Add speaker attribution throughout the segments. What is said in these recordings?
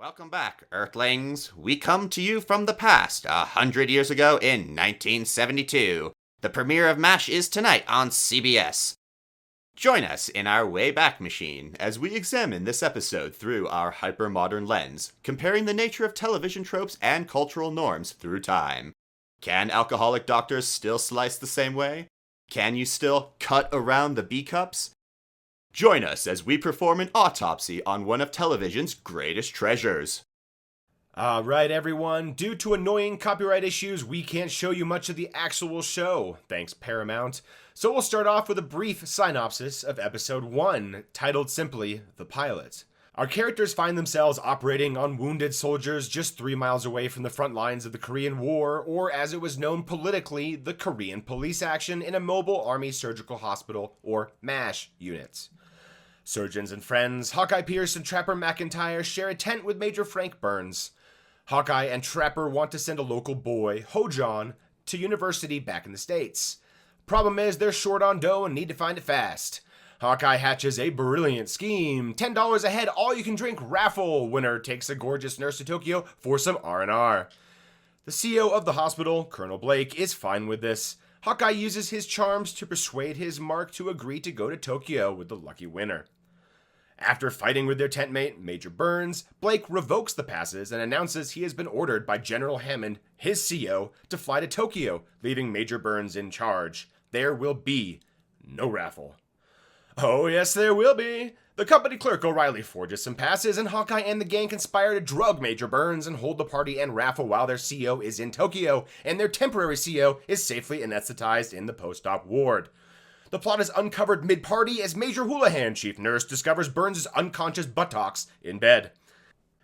Speaker 1: Welcome back, Earthlings. We come to you from the past, 100 years ago in 1972. The premiere of MASH is tonight on CBS. Join us in our Wayback Machine as we examine this episode through our hyper-modern lens, comparing the nature of television tropes and cultural norms through time. Can alcoholic doctors still slice the same way? Can you still cut around the B-cups? Join us as we perform an autopsy on one of television's greatest treasures.
Speaker 2: Alright everyone, due to annoying copyright issues, we can't show you much of the actual show, thanks Paramount. So we'll start off with a brief synopsis of episode 1, titled simply, The Pilot. Our characters find themselves operating on wounded soldiers just 3 miles away from the front lines of the Korean War, or as it was known politically, the Korean Police Action in a Mobile Army Surgical Hospital, or MASH, units. Surgeons and friends, Hawkeye Pierce and Trapper McIntyre share a tent with Major Frank Burns. Hawkeye and Trapper want to send a local boy, Ho-John, to university back in the States. Problem is, they're short on dough and need to find it fast. Hawkeye hatches a brilliant scheme. $10 a head, all-you-can-drink raffle. Winner takes a gorgeous nurse to Tokyo for some R&R. The CEO of the hospital, Colonel Blake, is fine with this. Hawkeye uses his charms to persuade his mark to agree to go to Tokyo with the lucky winner. After fighting with their tent mate, Major Burns, Blake revokes the passes and announces he has been ordered by General Hammond, his CEO, to fly to Tokyo, leaving Major Burns in charge. There will be no raffle. Oh yes, there will be. The company clerk O'Reilly forges some passes, and Hawkeye and the gang conspire to drug Major Burns and hold the party and raffle while their CEO is in Tokyo, and their temporary CEO is safely anesthetized in the post-op ward. The plot is uncovered mid-party as Major Houlihan, chief nurse, discovers Burns' unconscious buttocks in bed.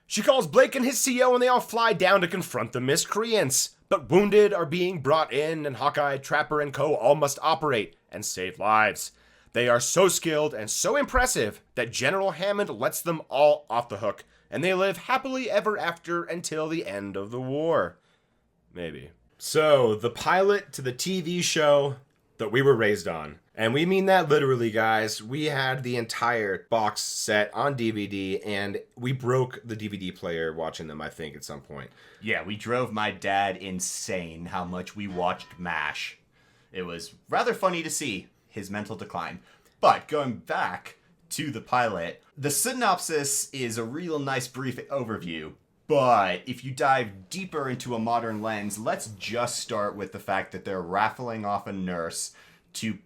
Speaker 2: She calls Blake and his CEO, and they all fly down to confront the miscreants. But wounded are being brought in, and Hawkeye, Trapper, and co. all must operate and save lives. They are so skilled and so impressive that General Hammond lets them all off the hook, and they live happily ever after until the end of the war. Maybe. So, the pilot to the TV show that we were raised on. And we mean that literally, guys. We had the entire box set on DVD, and we broke the DVD player watching them, I think, at some point.
Speaker 1: Yeah, we drove my dad insane how much we watched MASH. It was rather funny to see his mental decline. But going back to the pilot, the synopsis is a real nice brief overview. But if you dive deeper into a modern lens, let's just start with the fact that they're raffling off a nurse to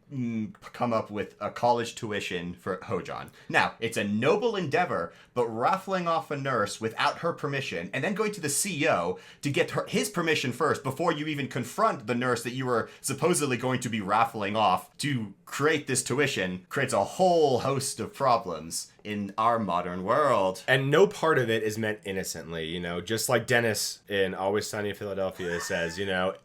Speaker 1: come up with a college tuition for Ho-John. Now, it's a noble endeavor, but raffling off a nurse without her permission, and then going to the CEO to get his permission first before you even confront the nurse that you were supposedly going to be raffling off to create this tuition, creates a whole host of problems in our modern world.
Speaker 2: And no part of it is meant innocently, just like Dennis in Always Sunny in Philadelphia says,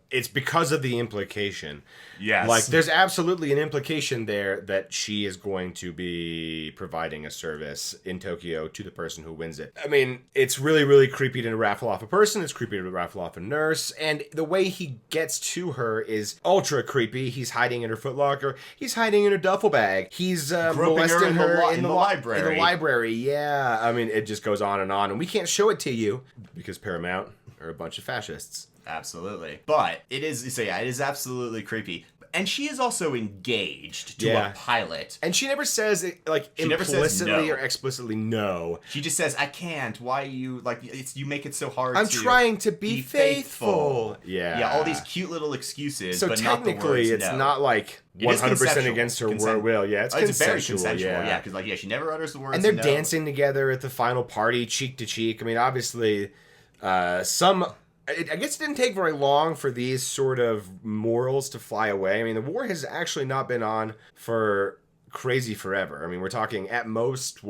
Speaker 2: it's because of the implication.
Speaker 1: Yes.
Speaker 2: Like, there's absolutely an implication there that she is going to be providing a service in Tokyo to the person who wins it. I mean, it's really, really creepy to raffle off a person. It's creepy to raffle off a nurse. And the way he gets to her is ultra creepy. He's hiding in her footlocker. He's hiding in her duffel bag. He's molesting her in the library. In the library, yeah. I mean, it just goes on. And we can't show it to you because Paramount are a bunch of fascists.
Speaker 1: Absolutely. But it is absolutely creepy. And she is also engaged to a pilot.
Speaker 2: And she never says, implicitly or explicitly no.
Speaker 1: She just says, I can't. Why you, you make it so hard
Speaker 2: I'm trying to be faithful.
Speaker 1: Yeah. Yeah, all these cute little excuses,
Speaker 2: so
Speaker 1: but not the words no.
Speaker 2: technically, it's not 100% against her will. Yeah, it's consensual.
Speaker 1: Very consensual, yeah. Because, she never utters the words
Speaker 2: and they're dancing together at the final party, cheek to cheek. I mean, obviously, I guess it didn't take very long for these sort of morals to fly away. I mean, the war has actually not been on for crazy forever. I mean, we're talking at most,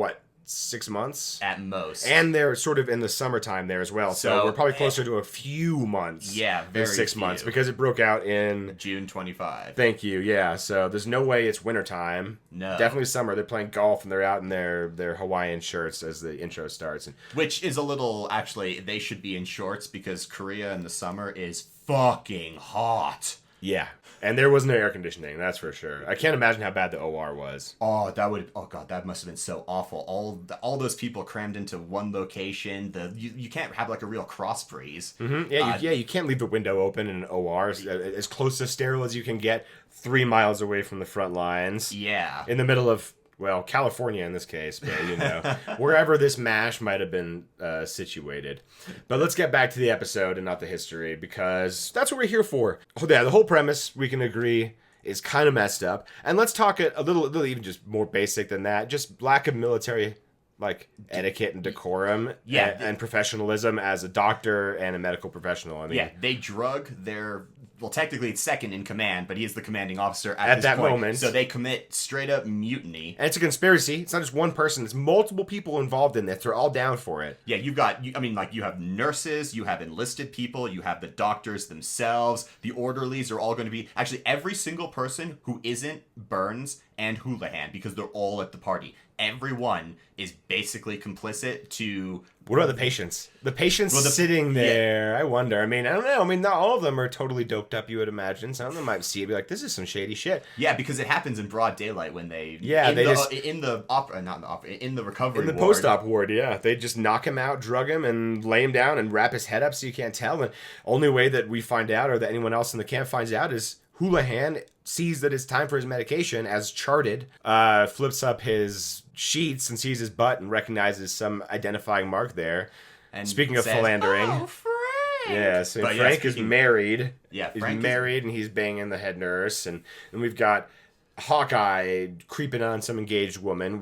Speaker 2: 6 months?
Speaker 1: At most.
Speaker 2: And they're sort of in the summertime there as well. So we're probably closer to a few months.
Speaker 1: Yeah, very
Speaker 2: than 6 months. Because it broke out in
Speaker 1: June 25.
Speaker 2: Thank you, yeah. So there's no way it's wintertime.
Speaker 1: No.
Speaker 2: Definitely summer. They're playing golf and they're out in their Hawaiian shirts as the intro starts.
Speaker 1: Which is a little, actually, they should be in shorts because Korea in the summer is fucking hot.
Speaker 2: Yeah. And there was no air conditioning, that's for sure. I can't imagine how bad the OR was.
Speaker 1: Oh, God, that must have been so awful. All those people crammed into one location. You can't have like a real cross breeze.
Speaker 2: Mm-hmm. Yeah, you can't leave the window open in an OR. As close to sterile as you can get, 3 miles away from the front lines.
Speaker 1: Yeah.
Speaker 2: In the middle of, well, California in this case, but wherever this MASH might have been situated. But let's get back to the episode and not the history, because that's what we're here for. Yeah, the whole premise, we can agree, is kind of messed up. And let's talk a little even just more basic than that. Just lack of military, like, etiquette and decorum and professionalism as a doctor and a medical professional. I mean,
Speaker 1: yeah, they drug their... Well, technically it's second in command, but he is the commanding officer at
Speaker 2: that
Speaker 1: point.
Speaker 2: moment.
Speaker 1: So they commit straight up mutiny.
Speaker 2: And it's a conspiracy. It's not just one person. It's multiple people involved in this. They're all down for it.
Speaker 1: Yeah, you have nurses, you have enlisted people, you have the doctors themselves, the orderlies are all going to be... Actually, every single person who isn't Burns and Houlihan, because they're all at the party. Everyone is basically complicit to...
Speaker 2: What about the patients? The patients sitting there, yeah. I wonder. I mean, I don't know. I mean, not all of them are totally doped up, you would imagine. Some of them might see it and be like, this is some shady shit.
Speaker 1: Yeah, because it happens in broad daylight when they...
Speaker 2: Yeah,
Speaker 1: in the recovery ward.
Speaker 2: In the post-op ward, yeah. They just knock him out, drug him, and lay him down and wrap his head up so you can't tell. And only way that we find out, or that anyone else in the camp finds out, is Houlihan sees that it's time for his medication, as charted, flips up his sheets and sees his butt and recognizes some identifying mark there. And speaking of philandering...
Speaker 1: Oh, Frank!
Speaker 2: Yeah, so Frank is married.
Speaker 1: Yeah,
Speaker 2: He's married and he's banging the head nurse. And we've got Hawkeye creeping on some engaged woman.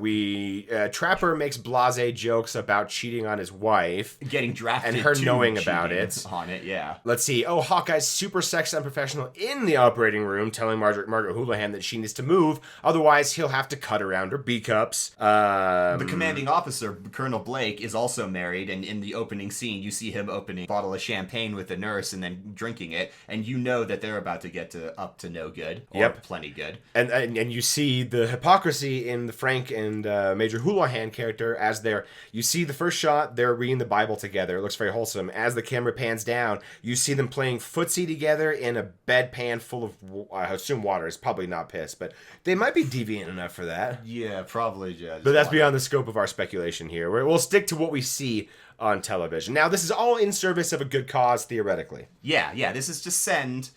Speaker 2: Trapper makes blasé jokes about cheating on his wife,
Speaker 1: getting drafted,
Speaker 2: and her knowing about it.
Speaker 1: On it, yeah.
Speaker 2: Let's see. Oh, Hawkeye's super sex unprofessional in the operating room, telling Margaret Houlihan that she needs to move, otherwise he'll have to cut around her B cups.
Speaker 1: The commanding officer, Colonel Blake, is also married, and in the opening scene, you see him opening a bottle of champagne with the nurse and then drinking it, and you know that they're about to get up to no good, or plenty good.
Speaker 2: And you see the hypocrisy in the Frank and Major Houlihan character as you see the first shot, they're reading the Bible together. It looks very wholesome. As the camera pans down, you see them playing footsie together in a bedpan full of, I assume, water. It's probably not piss, but they might be deviant enough for that.
Speaker 1: Yeah, probably. Yeah,
Speaker 2: but that's beyond the scope of our speculation here. We'll stick to what we see on television. Now, this is all in service of a good cause, theoretically.
Speaker 1: Yeah, this is to send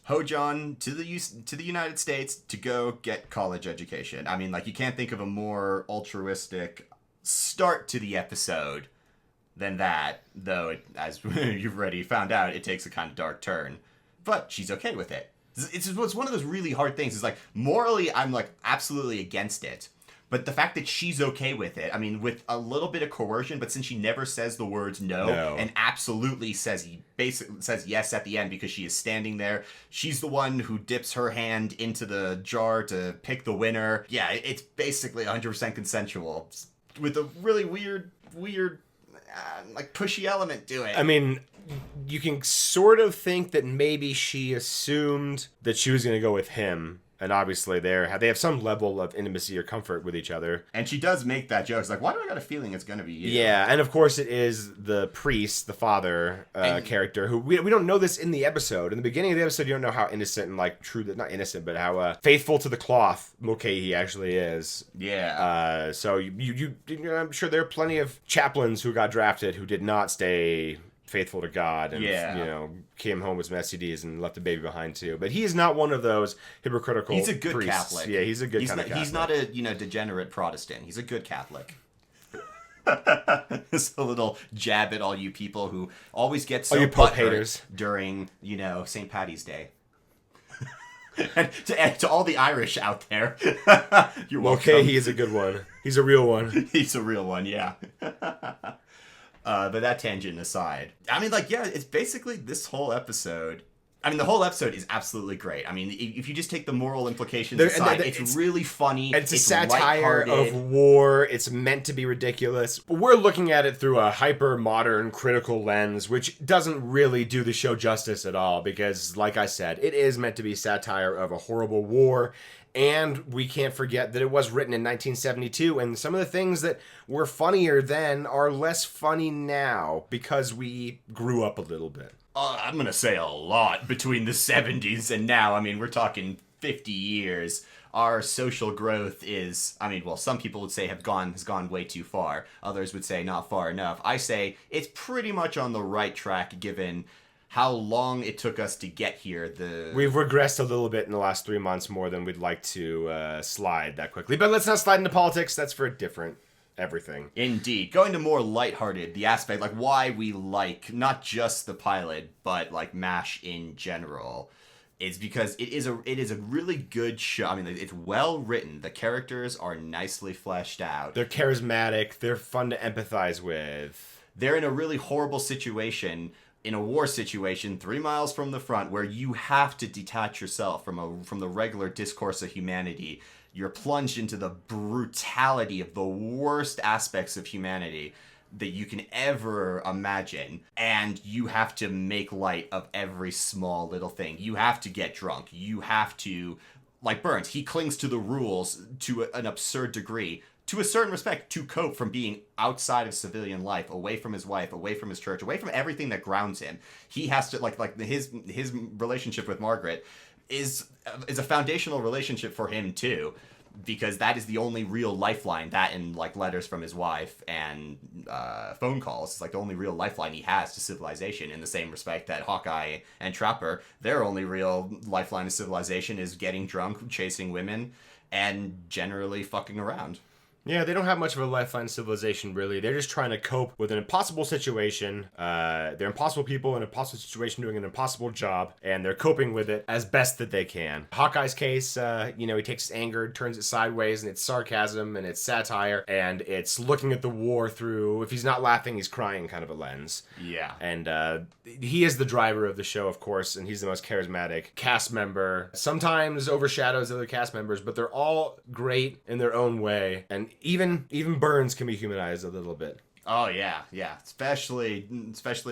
Speaker 1: Ho-John to the United States to go get college education. I mean, like, you can't think of a more altruistic start to the episode than that, though, as you've already found out, it takes a kind of dark turn. But she's okay with it. It's one of those really hard things. It's like, morally, I'm, like, absolutely against it. But the fact that she's okay with it, I mean, with a little bit of coercion, but since she never says the words no. And absolutely says yes at the end because she is standing there. She's the one who dips her hand into the jar to pick the winner. Yeah, it's basically 100% consensual with a really weird, like, pushy element to it.
Speaker 2: I mean, you can sort of think that maybe she assumed that she was going to go with him. And obviously they have some level of intimacy or comfort with each other.
Speaker 1: And she does make that joke. It's like, why do I got a feeling it's going to be you?
Speaker 2: Yeah, and of course it is the priest, the father character, who we don't know this in the episode. In the beginning of the episode, you don't know how innocent and, like, not innocent, but how faithful to the cloth Mulcahy actually is.
Speaker 1: Yeah.
Speaker 2: So I'm sure there are plenty of chaplains who got drafted who did not stay faithful to God and came home with some STDs and left a baby behind too. But he is not one of those hypocritical
Speaker 1: He's a good
Speaker 2: priests.
Speaker 1: Catholic.
Speaker 2: Yeah, he's a good kind of Catholic.
Speaker 1: He's not a degenerate Protestant. He's a good Catholic. Just a little jab at all you people who always get so butthurt during St. Paddy's Day. And to all the Irish out there, you're welcome.
Speaker 2: Okay, he is a good one. He's a real one.
Speaker 1: He's a real one, yeah. But that tangent aside, I mean, like, yeah, it's basically this whole episode. I mean, the whole episode is absolutely great. I mean, if you just take the moral implications aside, it's really funny.
Speaker 2: It's a satire of war. It's meant to be ridiculous. But we're looking at it through a hyper-modern, critical lens, which doesn't really do the show justice at all. Because, like I said, it is meant to be satire of a horrible war. And we can't forget that it was written in 1972, and some of the things that were funnier then are less funny now because we grew up a little bit.
Speaker 1: I'm going to say a lot between the 70s and now. I mean, we're talking 50 years. Our social growth is, I mean, well, some people would say has gone way too far. Others would say not far enough. I say it's pretty much on the right track given how long it took us to get here.
Speaker 2: We've regressed a little bit in the last 3 months more than we'd like to slide that quickly. But let's not slide into politics. That's for a different everything.
Speaker 1: Indeed. Going to more lighthearted, the aspect, like why we like not just the pilot, but like MASH in general, is because it is a really good show. I mean, it's well written. The characters are nicely fleshed out.
Speaker 2: They're charismatic. They're fun to empathize with.
Speaker 1: They're in a really horrible situation, in a war situation 3 miles from the front, where you have to detach yourself from the regular discourse of humanity. You're plunged into the brutality of the worst aspects of humanity that you can ever imagine, and you have to make light of every small little thing. You have to get drunk. You have to, like Burns, he clings to the rules to an absurd degree, to a certain respect, to cope from being outside of civilian life, away from his wife, away from his church, away from everything that grounds him. He has to, like his relationship with Margaret is a foundational relationship for him too, because that is the only real lifeline. That and like letters from his wife and phone calls is like the only real lifeline he has to civilization, in the same respect that Hawkeye and Trapper, their only real lifeline to civilization is getting drunk, chasing women, and generally fucking around.
Speaker 2: Yeah, they don't have much of a lifeline civilization, really. They're just trying to cope with an impossible situation. They're impossible people in an impossible situation doing an impossible job, and they're coping with it as best that they can. Hawkeye's case, he takes his anger, turns it sideways, and it's sarcasm, and it's satire, and it's looking at the war through, if he's not laughing, he's crying kind of a lens.
Speaker 1: Yeah.
Speaker 2: And he is the driver of the show, of course, and he's the most charismatic cast member. Sometimes overshadows other cast members, but they're all great in their own way, and even Burns can be humanized a little bit.
Speaker 1: Oh yeah, especially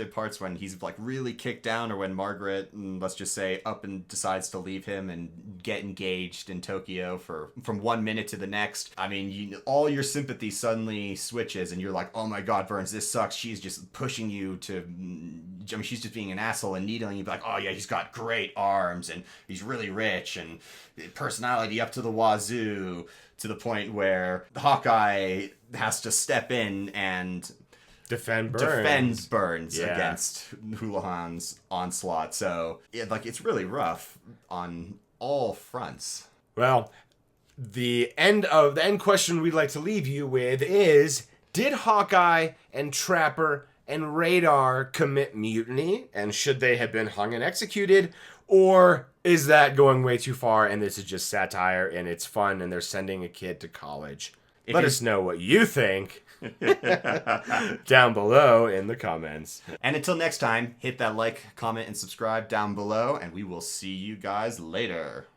Speaker 1: at parts when he's like really kicked down, or when Margaret, let's just say, up and decides to leave him and get engaged in Tokyo from 1 minute to the next. I mean, all your sympathy suddenly switches, and you're like, oh my god, Burns, this sucks. She's just pushing you to, I mean, she's just being an asshole and needling you. Like, oh yeah, he's got great arms and he's really rich and personality up to the wazoo, to the point where Hawkeye has to step in and
Speaker 2: defend Burns
Speaker 1: against Houlihan's onslaught. So it's really rough on all fronts.
Speaker 2: Well, the end question we'd like to leave you with is, did Hawkeye and Trapper and Radar commit mutiny, and should they have been hung and executed? Or is that going way too far and this is just satire and it's fun and they're sending a kid to college? Let us know what you think down below in the comments.
Speaker 1: And until next time, hit that like, comment, and subscribe down below, and we will see you guys later.